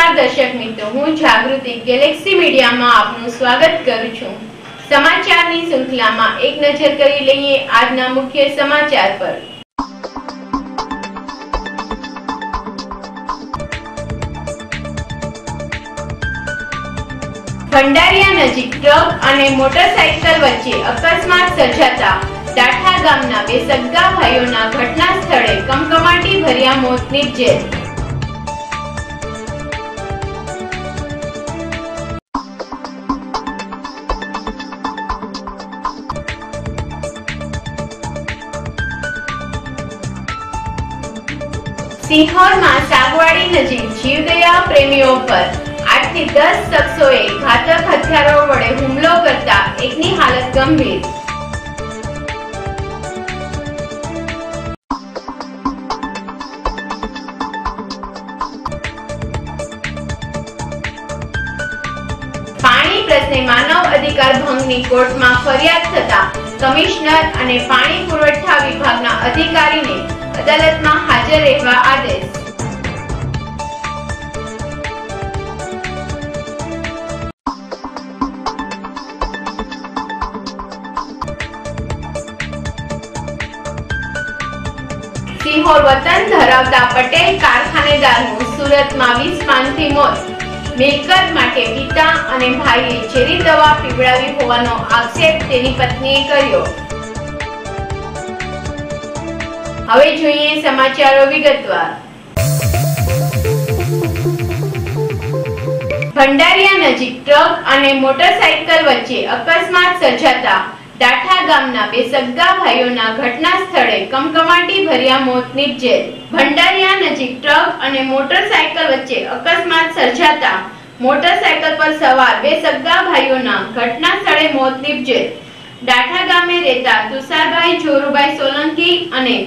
नमस्कार दर्शक मित्रों, हूँ जागृति गैलेक्सी मीडिया में आपનું સ્વાગત કરું છું। સમાચારની શૃંખલામાં એક નજર કરી લઈએ આજના મુખ્ય સમાચાર પર। ભંડારીયા નજીક ટ્રક અને મોટરસાઇકલ વચ્ચે અકસ્માત સર્જાતા દાઠા ગામના બે સગા ભાઈઓના ઘટના સ્થળે કમકમાટી ભર્યા મોત નિપજેલ। સિહોર માં સાગવાડી નજીક જીવદયા પ્રેમીઓ પર 8 થી 10 શખ્સોએ ઘાતક હથિયારો વડે હુમલો કરતા એકની હાલત ગંભીર। પાણી પ્રશ્ને માનવ અધિકાર ભંગની કોર્ટમાં ફરિયાદ થતા કમિશનર અને પાણી પુરવઠા વિભાગના અધિકારીને અદાલતમાં હાજર રહેવા આદેશ। સિહોર વતન ધરાવતા પટેલ કારખાનેદારનું સુરતમાં 20 માનથી મોત। મિલકત માટે પિતા અને ભાઈએ ઝેરી દવા પીવડાવી હોવાનો આક્ષેપ તેની પત્નીએ કર્યો। હવે જોઈએ સમાચારો વિગતવાર। ભંડારીયા નજીક ટ્રક અને મોટરસાઇકલ વચ્ચે અકસ્માત સર્જાતા દાઠા ગામના બે સગા ભાઈઓના ઘટના સ્થળે કમકમાટી ભર્યા મોત નિપજેલ। ભંડારીયા નજીક ટ્રક અને મોટરસાઇકલ વચ્ચે અકસ્માત સર્જાતા મોટરસાઇકલ પર સવાર બે સગા ભાઈઓના ઘટના સ્થળે મોત નિપજેલ। દાઠા ગામે રહેતા તુષારભાઈ જોરુભાઈ સોલંકી અને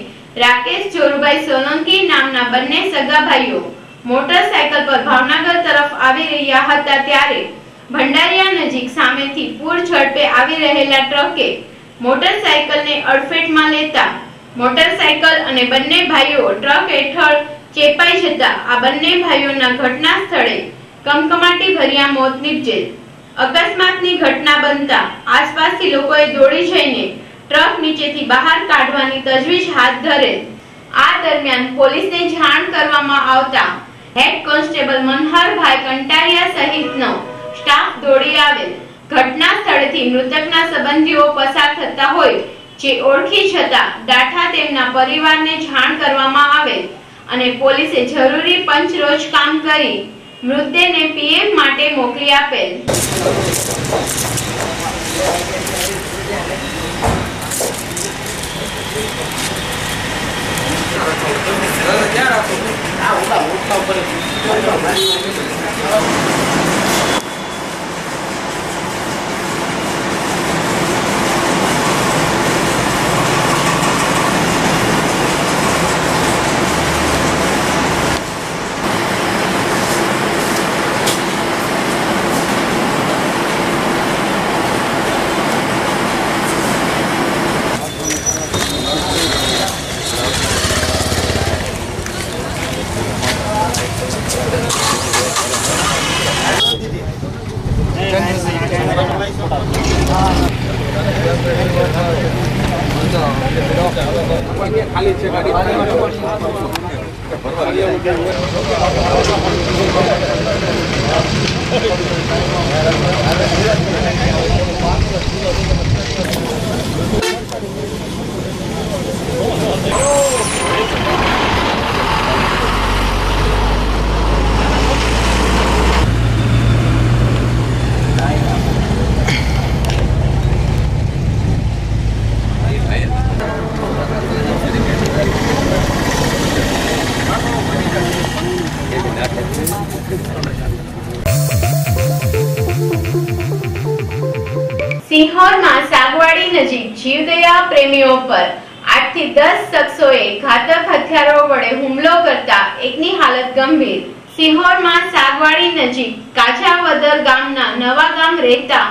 રાકેશ જોરુભાઈ સોલંકી નામના બંને સગા ભાઈઓ મોટરસાઇકલ પર ભાવનગર तरफ આવી રહ્યા હતા ત્યારે ભંડારીયા નજીક સામેથી પૂર ઝડપે આવી રહેલા ટ્રકે મોટરસાઇકલને અડફેટમાં લેતા મોટરસાઇકલ અને બંને ભાઈઓ ટ્રક હેઠળ ચેપાઈ જતા આ બંને ભાઈઓના ઘટના સ્થળે કમકમાટી ભર્યા મોત નિપજેલ। અકસ્માતની ઘટના બનતા આસપાસથી લોકોએ દોડી જઈને ટ્રક નીચેથી બહાર કાઢવાની તજવીજ હાથ ધરેલ। આ દરમિયાન પોલીસને જાણ કરવામાં આવતા હેડ કોન્સ્ટેબલ મનહરભાઈ કંટારિયા સહિતનો સ્ટાફ દોડી આવેલ। ઘટના સ્થળેથી મૃતકના સંબંધીઓ પસાર થતા હોય જે ઓળખી જતા દાઠા તેમના પરિવારને જાણ કરવામાં આવેલ અને પોલીસે જરૂરી પંચરોજ કામ કરી મૃતદેહને પીએમ માટે મોકલી આપેલ। खाली છે ગાડી સિહોર માં સાગવાડી નજીક જીવદયા પ્રેમીઓ પર 8 થી 10 શખ્સોએ ઘાતક હથિયારો વડે હુમલો કરતા એકની હાલત ગંભીર। સિહોર માં સાગવાડી નજીક કાજાવદર ગામના નવા ગામ રહેતા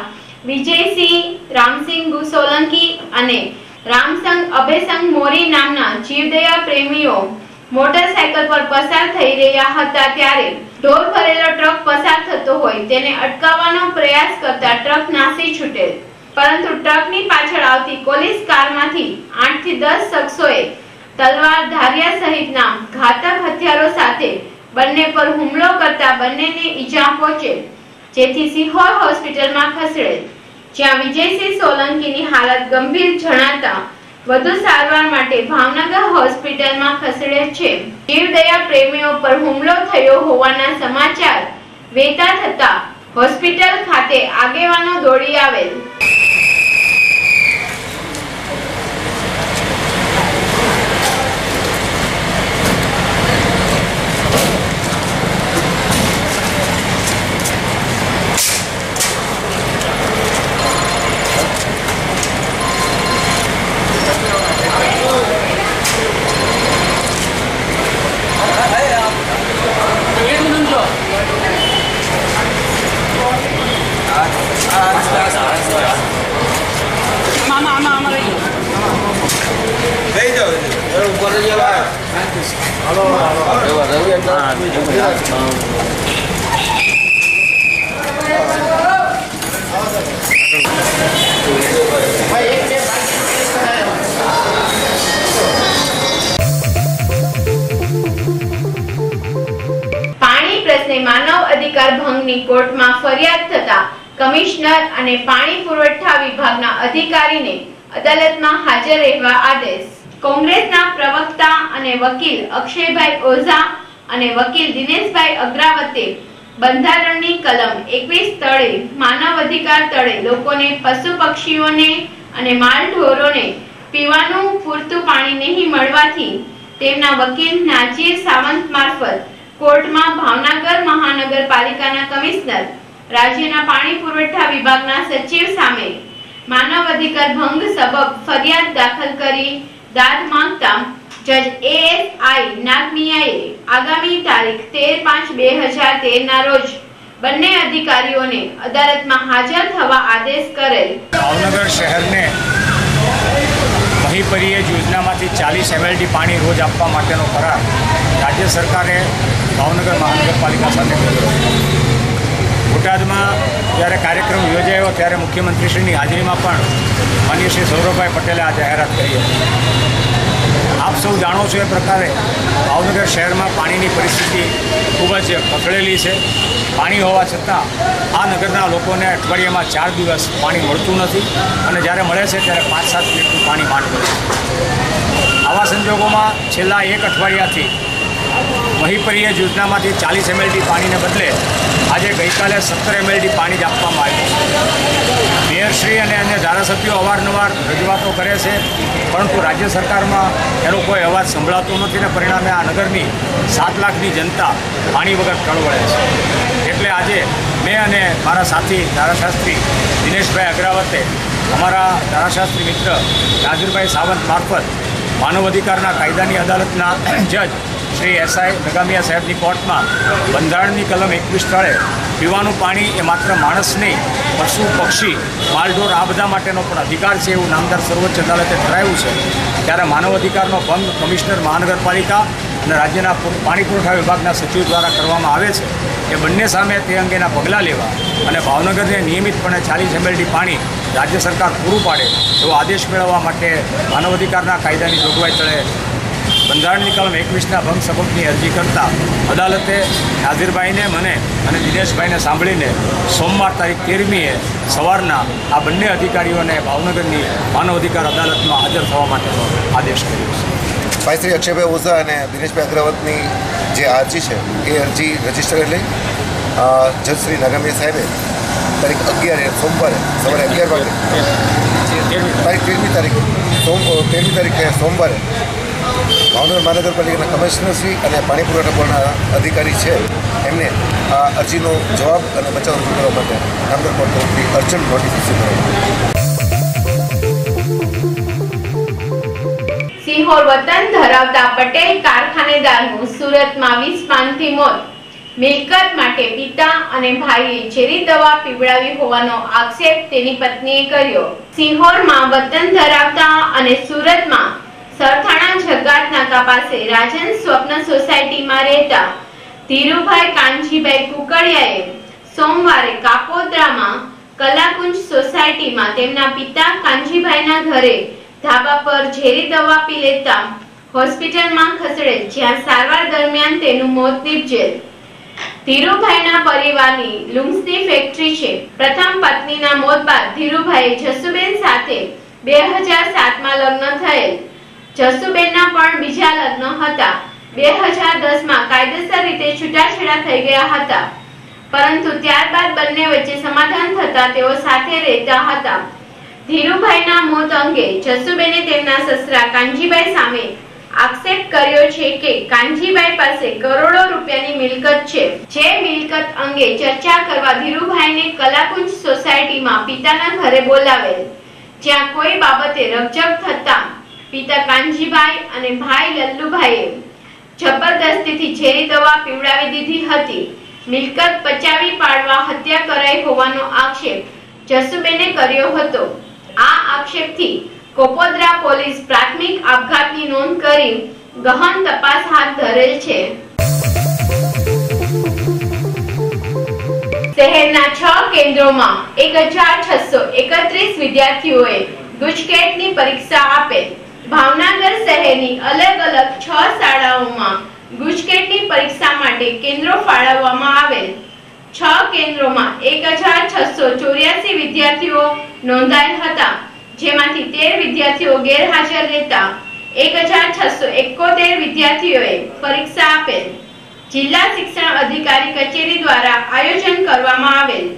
વિજયસિંહ રામસિંહ સોલંકી અને રામસંગ અભયસંગ મોરી નામના જીવદયા પ્રેમીઓ મોટરસાઇકલ પર પસાર થઈ રહ્યા હતા ત્યારે ઢોર ભરેલો ટ્રક પસાર થતો હોય તેને અટકાવવાનો પ્રયાસ કરતા ટ્રક નાસી છૂટેલ, પરંતુ ટ્રકની પાછળ આવતી પોલીસ કારમાંથી 8 થી 10 શખ્સોએ તલવાર, ધારિયા સહિતના ઘાતક હથિયારો સાથે બંને પર હુમલો કરતા બંનેને ઈજા પહોંચેલ, જેથી સિહોર હોસ્પિટલમાં ખસેડેલ, જ્યાં વિજયસિંહ સોલંકીની હાલત ગંભીર જણાતા વધુ સારવાર માટે ભાવનગર હોસ્પિટલમાં ખસેડેલ છે। જીવદયા પ્રેમીઓ પર હુમલો થયો હોવાના સમાચાર વેતા થતા હોસ્પિટલ ખાતે આગેવાનો દોડી આવેલ। પાણી પ્રશ્ને માનવ અધિકાર ભંગની કોર્ટમાં ફરિયાદ થતા કમિશનર અને પાણી પુરવઠા વિભાગના અધિકારીને અદાલતમાં હાજર રહેવા આદેશ। કોંગ્રેસના પ્રવક્તા અને વકીલ અક્ષયભાઈ ઓઝા અને વકીલ દિનેશભાઈ અગ્રાવતે બંધારણની કલમ 21 તળે માનવ અધિકાર તળે લોકોને, પશુ પક્ષીઓને અને માલ ઢોરોને પીવાનું પૂરતું પાણી નહીં મળવાથી તેમના વકીલ નાજીર સાવંત મારફત કોર્ટમાં ભાવનગર મહાનગરપાલિકાના કમિશનર, રાજ્યના પાણી પુરવઠા વિભાગના સચિવ સામે માનવ અધિકાર ભંગ સબબ ફરિયાદ દાખલ કરી દાદ માંગતા જજ ASI નાગમિયાએ આગામી તારીખ 13/5/2013 ના રોજ બંને અધિકારીઓને અદાલતમાં હાજર થવા આદેશ કરેલ। ભાવનગર શહેરને મહીપરીય યોજનામાંથી 40 MLD પાણી રોજ આપવા માટેનો કરાર રાજ્ય સરકારે ભાવનગર મહાનગરપાલિકા સાથે કર્યો। બોટાદમાં જ્યારે કાર્યક્રમ યોજાયો ત્યારે મુખ્યમંત્રીશ્રીની હાજરીમાં પણ માનનીય શ્રી સૌરભભાઈ પટેલે આ જાહેરાત કરી હતી। આપ સૌ જાણો છો એ પ્રકારે ભાવનગર શહેરમાં પાણીની પરિસ્થિતિ ખૂબ જ કથળેલી છે। પાણી હોવા છતાં આ નગરના લોકોને અઠવાડિયામાં 4 દિવસ પાણી મળતું નથી અને જ્યારે મળે છે ત્યારે 5-7 મિનિટનું પાણી માંડ મળે છે। આવા સંજોગોમાં છેલ્લા 1 અઠવાડિયાથી મહીપરીય યોજનામાંથી 40 MLD પાણીને બદલે આજે ગઈકાલે 17 MLD પાણી જ આપવામાં આવ્યું છે। મેયરશ્રી અને અન્ય ધારાસભ્યો અવારનવાર રજૂઆતો કરે છે, પરંતુ રાજ્ય સરકારમાં એનો કોઈ અવાજ સંભળાતો નથી ને પરિણામે આ નગરની 7 લાખની જનતા પાણી વગર ટળવળે છે। એટલે આજે મેં અને મારા સાથી ધારાશાસ્ત્રી દિનેશભાઈ અગ્રાવતે અમારા ધારાશાસ્ત્રી મિત્ર નાજીરભાઈ સાવંત મારફત માનવ અધિકારના કાયદાની અદાલતના જજ શ્રી SI નગામિયા સાહેબની કોર્ટમાં બંધારણની કલમ 21 તળે પીવાનું પાણી એ માત્ર માણસ નહીં, પશુ, પક્ષી, માલઢોર આ બધા માટેનો પણ અધિકાર છે એવું નામદાર સર્વોચ્ચ અદાલતે ઠરાવ્યું છે। ત્યારે માનવ અધિકારનો ભંગ કમિશનર મહાનગરપાલિકા અને રાજ્યના પાણી પુરવઠા વિભાગના સચિવ દ્વારા કરવામાં આવે છે એ બંને સામે તે અંગેના પગલાં લેવા અને ભાવનગરને નિયમિતપણે 40 MLD પાણી રાજ્ય સરકાર પૂરું પાડે એવો આદેશ મેળવવા માટે માનવ અધિકારના કાયદાની જોગવાઈ તળે બંધારણની કલમ 21ના ભંગ સબબની અરજી કરતા અદાલતે નાઝીરભાઈને, મને અને દિનેશભાઈને સાંભળીને સોમવાર તારીખ 13મીએ સવારના આ બંને અધિકારીઓને ભાવનગરની માનવ અધિકાર અદાલતમાં હાજર થવા માટેનો આદેશ કર્યો છે। ભાઈ શ્રી અક્ષયભાઈ ઓઝા અને દિનેશભાઈ અગ્રવતની જે અરજી છે એ અરજી રજીસ્ટર કરી જજ શ્રી નાગમિયા સાહેબે તારીખ 11 સોમવારે સવારે 11 વાગે તારીખ 13મી તારીખે સોમવારે ભાવનગર મહાનગરપાલિકાના કમિશનરશ્રી અને પાણી પુરવઠા બોર્ડના અધિકારી છે એમને આ અરજીનો જવાબ અને બચાવ રજૂ કરવા માટે નામદાર કોર્ટ તરફથી અર્જન્ટ નોટિસ ઇસ્યુ કરવામાં સિહોર વતન ધરાવતા પટેલ કારખાનેદારનું સુરતમાં વિષપાનથી મોત। મિલકત માટે પિતા અને ભાઈએ ઝેરી દવા પીવડાવી હોવાનો આક્ષેપ તેની પત્નીએ કર્યો। સિહોરમાં વતન ધરાવતા અને સુરતમાં સરથાણા જગાત નાકા પાસે રાજન સ્વપ્ન સોસાયટીમાં રહેતા ધીરુભાઈ કાનજીભાઈ કુકડિયાએ સોમવારે કાપોદ્રામાં કલાકુંજ સોસાયટીમાં તેમના પિતા કાનજીભાઈના ઘરે ધાબા પર ઝેરી દવા પી લેતા હોસ્પિટલમાં ખસેડેલ, જ્યાં સારવાર દરમિયાન તેનું મોત નીપજેલ। ધીરુભાઈના પરિવારની લુમ્સની ફેક્ટરી છે। પ્રથમ પત્નીના મોત બાદ ધીરુભાઈએ જસુબેન સાથે 2007માં લગ્ન થયેલ। જસુબેનના પણ બીજા લગ્ન હતા। 2010માં કાયદેસર રીતે છૂટાછેડા થઈ ગયા હતા, પરંતુ ત્યારબાદ બંને વચ્ચે સમાધાન થતા તેઓ સાથે રહેતા હતા। ધીરુભાઈના મોત અંગે જસુબેને તેમના સસરા કાનજીભાઈ સામે આક્ષેપ કર્યો છે કે કાનજીભાઈ પાસે કરોડો રૂપિયાની મિલકત છે। જે મિલકત અંગે ચર્ચા કરવા ધીરુભાઈને કલાકુંજ સોસાયટીમાં પિતાના ઘરે બોલાવેલ, જ્યાં કોઈ બાબતે રકઝક થતા પિતા કાનજીભાઈ અને ભાઈ લલ્લુભાઈએ જબરદસ્તીથી ઝેરી દવા પીવડાવી દીધી હતી। મિલકત પચાવી પાડવા હત્યા કરાઈ હોવાનો આક્ષેપ જસુબેને કર્યો હતો। આ આક્ષેપથી કોપોદ્રા પોલીસ પ્રાથમિક આપઘાતની નોંધ કરી ગહન તપાસ હાથ ધરેલ છે। શહેરના 6 કેન્દ્રોમાં 1631 વિદ્યાર્થીઓએ ગુજકેટની પરીક્ષા આપેલ। ભાવનગર શહેરની અલગ અલગ 6 શાળાઓમાં ગુજકેટની પરીક્ષા માટે કેન્દ્રો ફાળવવામાં આવેલ। 6 કેન્દ્રોમાં 1684 વિદ્યાર્થીઓ નોંધાયેલ હતા, જેમાંથી 13 વિદ્યાર્થીઓ ગેરહાજર રહેતા 1671 વિદ્યાર્થીઓએ પરીક્ષા આપેલ। જિલ્લા શિક્ષણ અધિકારી કચેરી દ્વારા આયોજન કરવામાં આવેલ।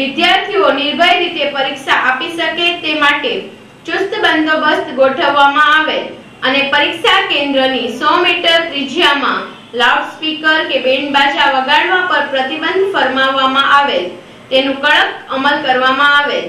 વિદ્યાર્થીઓ નિર્ભય રીતે પરીક્ષા આપી શકે તે માટે ચુસ્ત બંદોબસ્ત ગોઠવવામાં આવેલ અને પરીક્ષા કેન્દ્રની 100 મીટર ત્રિજ્યામાં લાઉડસ્પીકર કે બેન્ડ બાજા વગાડવા પર પ્રતિબંધ ફરમાવવામાં આવેલ। તેનું કડક અમલ કરવામાં આવેલ।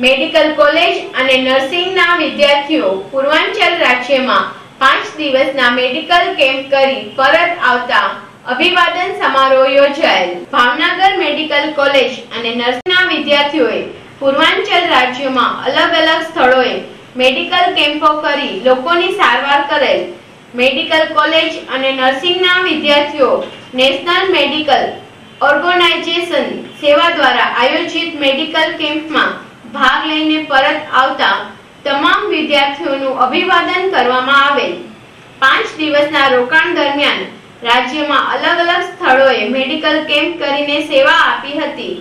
મેડિકલ કોલેજ અને નર્સિંગના વિદ્યાર્થીઓ પૂર્વાંચલ રાજ્યમાં 5 દિવસના મેડિકલ કેમ્પ કરી પરત આવતા અભિવાદન સમારોહ યોજાયેલ। ભાવનગર મેડિકલ કોલેજ અને નર્સિંગના વિદ્યાર્થીઓએ પૂર્વાંચલ રાજ્યમાં અલગ અલગ સ્થળોએ મેડિકલ કેમ્પો કરી લોકોની સારવાર કરેલ। મેડિકલ કોલેજ અને નર્સિંગના વિદ્યાર્થીઓ નેશનલ મેડિકલ ઓર્ગેનાઇઝેશન સેવા દ્વારા આયોજિત મેડિકલ કેમ્પમાં ભાગ લઈને પરત આવતા તમામ વિદ્યાર્થીઓનું અભિવાદન કરવામાં આવેલ। 5 દિવસના રોકાણ દરમિયાન રાજ્યમાં અલગ અલગ સ્થળોએ મેડિકલ કેમ્પ કરીને સેવા આપી હતી।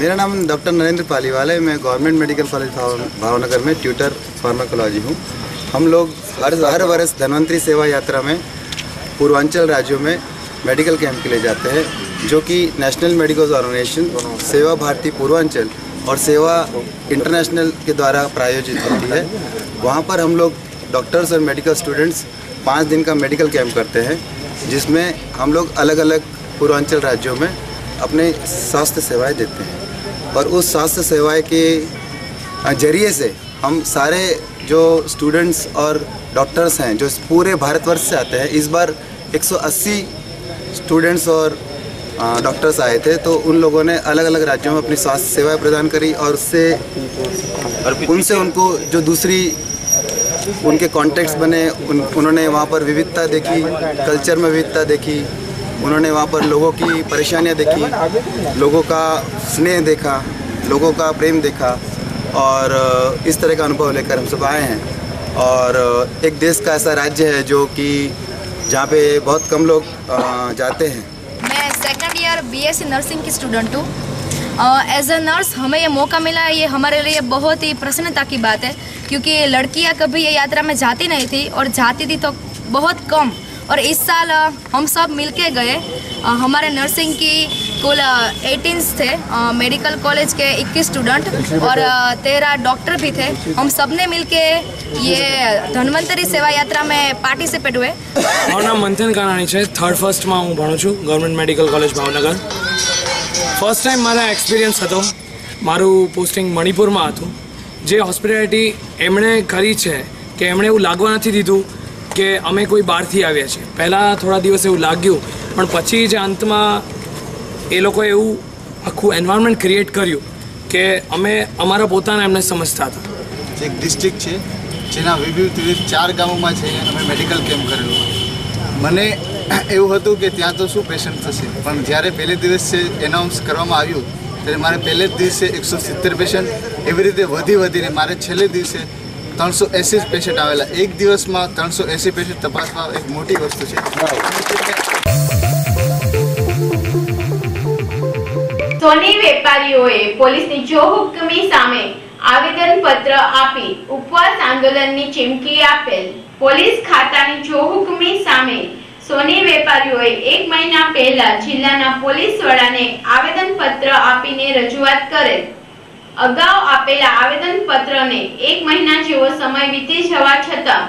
मेरा नाम डॉक्टर नरेंद्र पालीवाल है। मैं गवर्नमेंट मेडिकल कॉलेज भावनगर में ट्यूटर फार्माकोलॉजी हूँ। हम लोग हर वर्ष धन्वंतरी सेवा यात्रा में पूर्वांचल राज्यों में मेडिकल कैंप के लिए जाते हैं, जो कि नेशनल मेडिकल ऑर्गेनाइजेशन सेवा भारती पूर्वांचल और सेवा इंटरनेशनल के द्वारा प्रायोजित होती है। वहाँ पर हम लोग डॉक्टर्स और मेडिकल स्टूडेंट्स 5 दिन का मेडिकल कैंप करते हैं, जिसमें हम लोग अलग अलग पूर्वांचल राज्यों में अपने स्वास्थ्य सेवाएं देते हैं। और उस स्वास्थ्य सेवाएं के जरिए से हम सारे जो स्टूडेंट्स और डॉक्टर्स हैं जो पूरे भारतवर्ष से आते हैं, इस बार 180 स्टूडेंट्स और डॉक्टर्स आए थे, तो उन लोगों ने अलग अलग राज्यों में अपनी स्वास्थ्य सेवाएं प्रदान करी और उनसे उनको जो दूसरी उनके कॉन्टेक्ट्स बने, उन्होंने वहाँ पर विविधता देखी, कल्चर में विविधता देखी, उन्होंने वहाँ पर लोगों की परेशानियाँ देखी, लोगों का स्नेह देखा, लोगों का प्रेम देखा और इस तरह का अनुभव लेकर हम सब आए हैं। और एक देश का ऐसा राज्य है जो कि जहाँ पे बहुत कम लोग जाते हैं। मैं सेकंड ईयर BSc नर्सिंग की स्टूडेंट हूँ। एज अ नर्स हमें ये मौका मिला, ये हमारे लिए बहुत ही प्रसन्नता की बात है, क्योंकि लड़कियाँ कभी ये यात्रा में जाती नहीं थी और जाती थी तो बहुत कम। और इस साल हम सब मिलके गए। हमारे नर्सिंग की कुल 18 थे, मेडिकल कॉलेज के 21 स्टूडेंट और 13 डॉक्टर भी थे। हम सब ने मिलके ये धन्वंतरी सेवा यात्रा में पार्टिसिपेट हुए। મારું નામ મંથન કાનાણી છે। થર્ડ ફર્સ્ટમાં હું ભણું છું government medical college Bhavnagar. First time મારા એક્સપિરિયન્સ હતો, મારું પોસ્ટિંગ મણિપુરમાં હતું। જે હોસ્પિટાલિટી એમણે કરી છે કે એમણે એવું લાગવા નથી દીધું કે અમે કોઈ બહારથી આવ્યા છીએ। પહેલાં થોડા દિવસ એવું લાગ્યું, પણ પછી જે અંતમાં એ લોકોએ એવું આખું એન્વાયરમેન્ટ ક્રિએટ કર્યું કે અમે અમારા પોતાના એમને સમજતા હતા। એક ડિસ્ટ્રિક્ટ છે જેના વિવિધ 4 ગામોમાં છે અમે મેડિકલ કેમ્પ કરેલો। મને એવું હતું કે ત્યાં તો શું પેશન્ટ થશે, પણ જ્યારે પહેલે દિવસે એનાઉન્સ કરવામાં આવ્યું ત્યારે મારે પહેલે જ દિવસે 170 પેશન્ટ, એવી રીતે વધીને મારે છેલ્લે દિવસે 380 પેશન્ટ આવેલા। એક દિવસમાં 380 પેશન્ટ તપાસવા એક મોટી વસ્તુ છે। સોની વેપારીઓએ પોલીસની જોહુકમી સામે આવેદનપત્ર આપી ઉપવાસ આંદોલનની ચીમકી આપેલ। પોલીસ ખાતાની જોહુકમી સામે સોની વેપારીઓએ 1 મહિના પહેલા જિલ્લાના પોલીસ વડાને આવેદનપત્ર આપીને રજૂઆત કરેલ। અગાઉ આપેલા આવેદનપત્રને 1 મહિના જેવો સમય વીતી જવા છતાં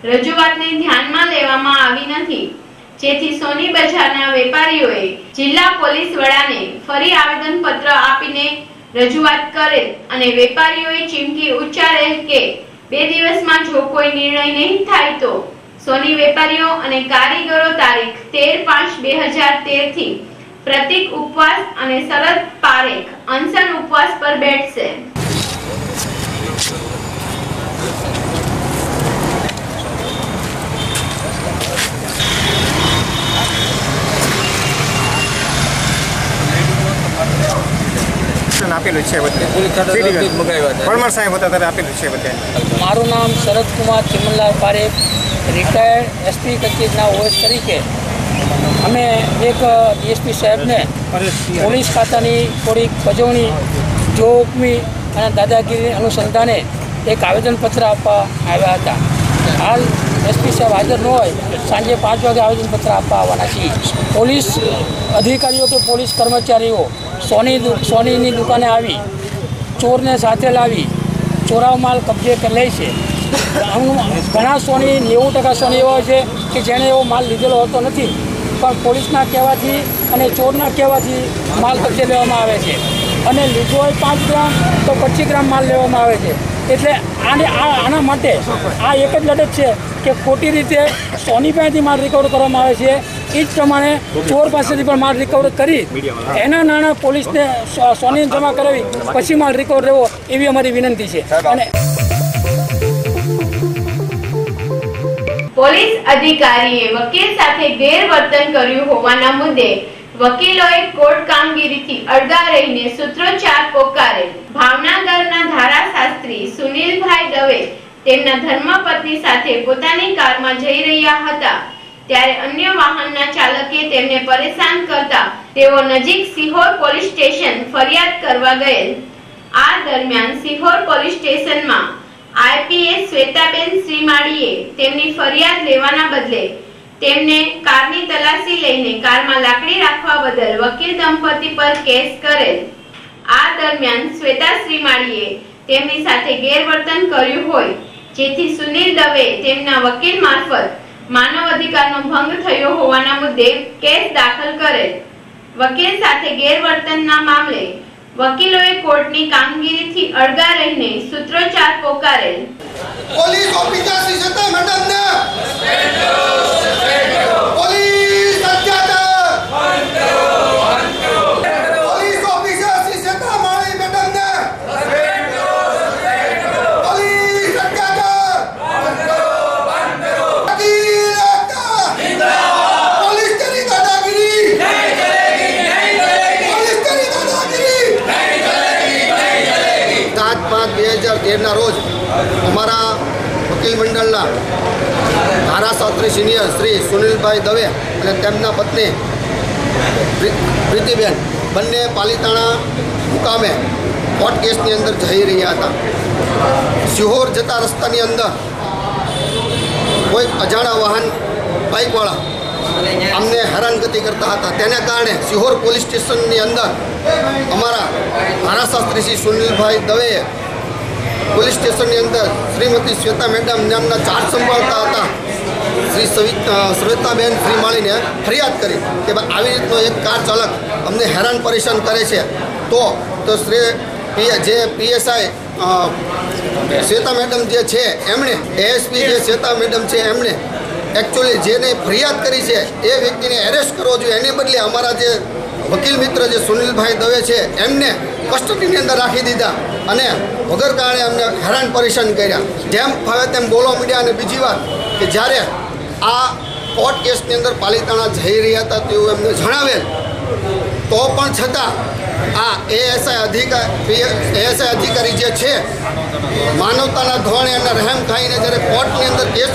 રજૂઆતને ધ્યાનમાં લેવામાં આવી નથી, જેથી સોની બજારના વેપારીઓએ જિલ્લા પોલીસ વડાને ફરી આવેદનપત્ર આપીને રજૂઆત કરેલ અને વેપારીઓએ ચીમકી ઉચ્ચારેલ કે 2 દિવસમાં જો કોઈ નિર્ણય નહીં થાય તો સોની વેપારીઓ અને કારીગરો તારીખ 13/5/2013 થી પ્રતિક ઉપવાસ અને શરદ પારેખ અનશન ઉપવાસ પર બેઠશે। આપેલું છે પરમાર સાહેબ હતા ત્યારે આપેલું છે બધે। મારું નામ શરદ કુમાર ચિમનલાલ પારેખ, રિટાયર્ડ SP કચેરીના OS તરીકે અમે એક DSP સાહેબને પોલીસ ખાતાની થોડીક બજવણી જોહુકમી અને દાદાગીરી અનુસંધાને એક આવેદનપત્ર આપવા આવ્યા હતા। હાલ SP સાહેબ હાજર ન હોય, સાંજે 5 વાગે આવેદનપત્ર આપવા આવવાના છીએ। પોલીસ અધિકારીઓ કે પોલીસ કર્મચારીઓ સોનીની દુકાને આવી ચોરને સાથે લાવી ચોરાવ માલ કબજે લે છે। ઘણા સોની 90% સોની એવા છે કે જેણે એવો માલ લીધેલો હોતો નથી, પણ પોલીસના કહેવાથી અને ચોરના કહેવાથી માલ કબજે લેવામાં આવે છે અને લીધો હોય 5 ગ્રામ તો 25 ગ્રામ માલ લેવામાં આવે છે। એટલે આના માટે આ એક જ લડત છે કે ખોટી રીતે સોની પાસેથી માલ રિકવર કરવામાં આવે છે, એ જ પ્રમાણે ચોર પાસેથી પણ માલ રિકવર કરી એના નાણાં પોલીસને સોની જમા કરાવી પછી માલ રિકવર રહેવો એવી અમારી વિનંતી છે। અને પોલીસ અધિકારીએ વકીલ સાથે ગેરવર્તન કર્યું હોવાના મુદ્દે વકીલોએ કોર્ટ કામગીરીથી અડગા રહીને સૂત્રોચ્ચાર પોકારેલ। ભાવનગરના ધારાશાસ્ત્રી સુનિલભાઈ દવે તેમના ધર્મપત્ની સાથે પોતાની કારમાં જઈ રહ્યા હતા ત્યારે અન્ય વાહનના ચાલકે તેમને પરેશાન કરતા તેઓ નજીક સિહોર પોલીસ સ્ટેશન ફરિયાદ કરવા ગયેલ। આ દરમિયાન સિહોર પોલીસ સ્ટેશનમાં IPS શ્વેતાબેન શ્રીમાળીએ તેમની ફરિયાદ લેવાના બદલે તેમને કારની તલાશી લઈને કારમાં લાકડી રાખવા બદલ વકીલ દંપતી પર કેસ કરેલ। આ દરમિયાન શ્વેતા શ્રીમાળીએ તેમની સાથે ગેરવર્તન કર્યું હોય જેથી સુનિલ દવે તેમના વકીલ મારફત માનવ અધિકારનો ભંગ થયો હોવાના મુદ્દે કેસ દાખલ કરેલ. વકીલ સાથે ગેરવર્તનના મામલે વકીલોએ કોર્ટની કામગીરીથી અળગા રહીને સૂત્રોચ્ચાર પોકારેલ. પોલીસ ઓફિસર શ્રી સતા મેડમ ને પોલીસ પોલીસ ઓફિસર શ્રી સતા માળી મેડમ ને પોલીસ પોલીસ કરી દાદાગીરી પોલીસ કરી દાદાગીરી 7/5/2013 ના રોજ અમારા વકીલ મંડળના ધારાશાસ્ત્રી સિનિયર શ્રી સુનિલભાઈ દવે અને તેમના પત્ની પ્રીતિબેન બંને પાલીતાણા મુકામે કોર્ટ કેસની અંદર જઈ રહ્યા હતા. સિહોર જતા રસ્તાની અંદર કોઈ અજાણા વાહન બાઇકવાળા અમને હેરાનગતિ કરતા હતા. તેને કારણે સિહોર પોલીસ સ્ટેશનની અંદર અમારા ધારાશાસ્ત્રી શ્રી સુનિલભાઈ દવેએ પોલીસ સ્ટેશનની અંદર શ્રીમતી શ્વેતા મેડમ નામના ચાર્જ સંભાળતા હતા શ્રી શ્વેતાબેન શ્રીમાળીને ફરિયાદ કરી કે ભાઈ આવી રીતનો એક કાર ચાલક અમને હેરાન પરેશાન કરે છે. તો શ્રી જે પીએસઆઈ શ્વેતા મેડમ જે છે એમણે એએસપી જે શ્વેતા મેડમ છે એમણે એકચ્યુઅલી જેને ફરિયાદ કરી છે એ વ્યક્તિને એરેસ્ટ કરવો જોઈએ. એની બદલે અમારા જે વકીલ મિત્ર જે સુનિલભાઈ દવે છે એમને કસ્ટડીની અંદર રાખી દીધા અને વગર કારણે અમને હેરાન પરેશાન કર્યા. જેમ ફાવે તેમ બોલવા માંડ્યા. અને બીજી વાત કે જ્યારે આ કોર્ટ કેસની અંદર પાલીતાણા જઈ રહ્યા હતા તેવું એમને જણાવેલ તો પણ છતાં આ એએસઆઈ અધિકારી જે છે માનવતાના ધોરણે અને રહેમ ખાઈને જ્યારે કોર્ટની અંદર કેસ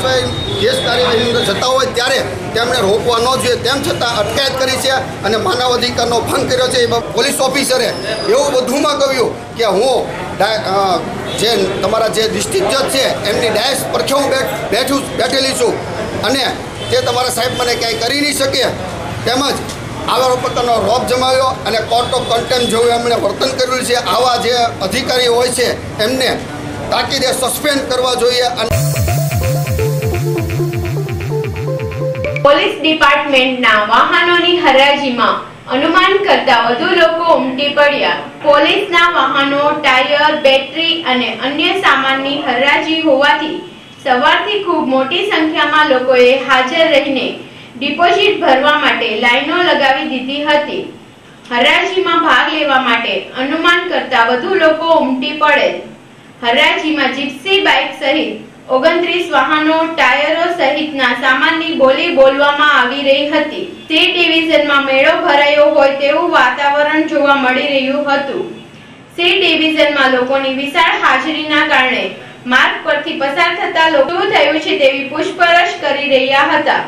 કાર્યવાહીની અંદર જતા હોય ત્યારે તેમણે રોકવા ન જોઈએ. તેમ છતાં અટકાયત કરી છે અને માનવ અધિકારનો ભંગ કર્યો છે. પોલીસ ઓફિસરે એવું વધુમાં કહ્યું કે હું જે તમારા જે ડિસ્ટ્રિક્ટ જજ છે એમની ડાયસ પરખે હું બેઠેલી છું અને તે તમારા સાહેબ મને ક્યાંય કરી નહીં શકે. તેમજ આવા પ્રકારનો રોપ જમાવ્યો અને કોર્ટ ઓફ કન્ટેમ્પ્ટ જેવું એમણે વર્તન કર્યું છે. આવા જે અધિકારીઓ હોય છે એમને તાકીદે સસ્પેન્ડ કરવા જોઈએ. પોલીસ ડિપાર્ટમેન્ટના વાહનોની હરાજીમાં અનુમાન કરતા વધુ લોકો ઉમટી પડ્યા. પોલીસના વાહનો, ટાયર, બેટરી અને અન્ય સામાનની હરાજી હોવાથી સવારથી ખૂબ મોટી સંખ્યામાં લોકોએ હાજર રહીને ડિપોઝિટ ભરવા માટે લાઈનો લગાવી દીધી હતી. હરાજીમાં ભાગ લેવા માટે અનુમાન કરતા વધુ લોકો ઉમટી પડેલ. હરાજીમાં જીપ્સી બાઇક સહિત 29 વાહનો, ટાયરો સહિતના સામાનની બોલી બોલવામાં આવી રહી હતી. સી ડિવિઝનમાં મેળો ભરાયો હોય તેવું વાતાવરણ જોવા મળી રહ્યું હતું. સી ડિવિઝનમાં લોકોની વિશાળ હાજરીના કારણે માર્ગ પરથી પસાર થતા લોકો શું થયું છે તેવી પૂછપરછ કરી રહ્યા હતા.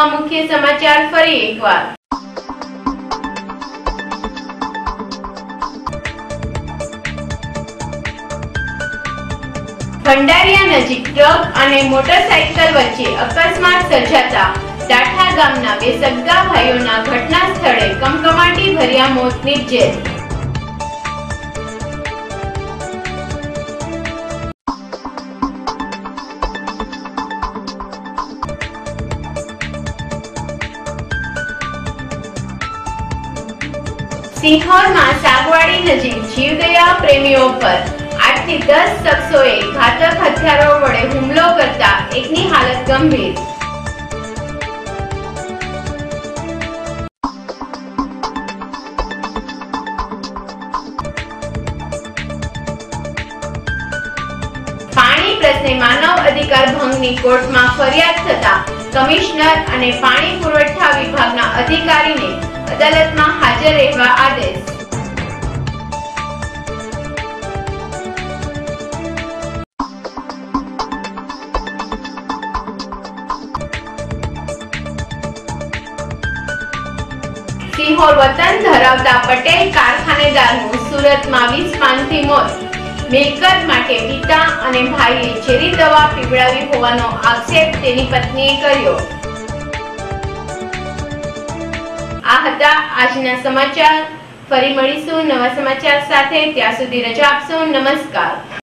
અંતમાં મુખ્ય સમાચાર ફરી એકવાર। ભંડારિયા નજીક ટ્રક અને મોટરસાઇકલ વચ્ચે અકસ્માત સર્જાતા ડાઠા ગામના બે સગા ભાઈઓના ઘટના સ્થળે કમકમાટી ભર્યા મોત નિપજેલ। સિંહોરમાં સાગવાડી નજીક જીવદયા પ્રેમીઓ પર 8 થી 10 શખ્સોએ ઘાતક હથિયારો વડે હુમલો કરતા એકની હાલત ગંભીર। પાણી પ્રશ્ને માનવ અધિકાર ભંગની કોર્ટમાં ફરિયાદ થતા કમિશનર અને પાણી પુરવઠા વિભાગના અધિકારીને અદાલતમાં હાજર રહેવા આદેશ। સિંહોર વતન ધરાવતા પટેલ કારખાનેદારનું સુરતમાં 20 પાનથી મોત। મિલકત માટે પિતા અને ભાઈએ ઝેરી દવા પીવડાવી હોવાનો આક્ષેપ તેની પત્નીએ કર્યો। આ હતા આજના સમાચાર। ફરી મળીશું નવા સમાચાર સાથે। ત્યાં સુધી રજા આપશો। નમસ્કાર।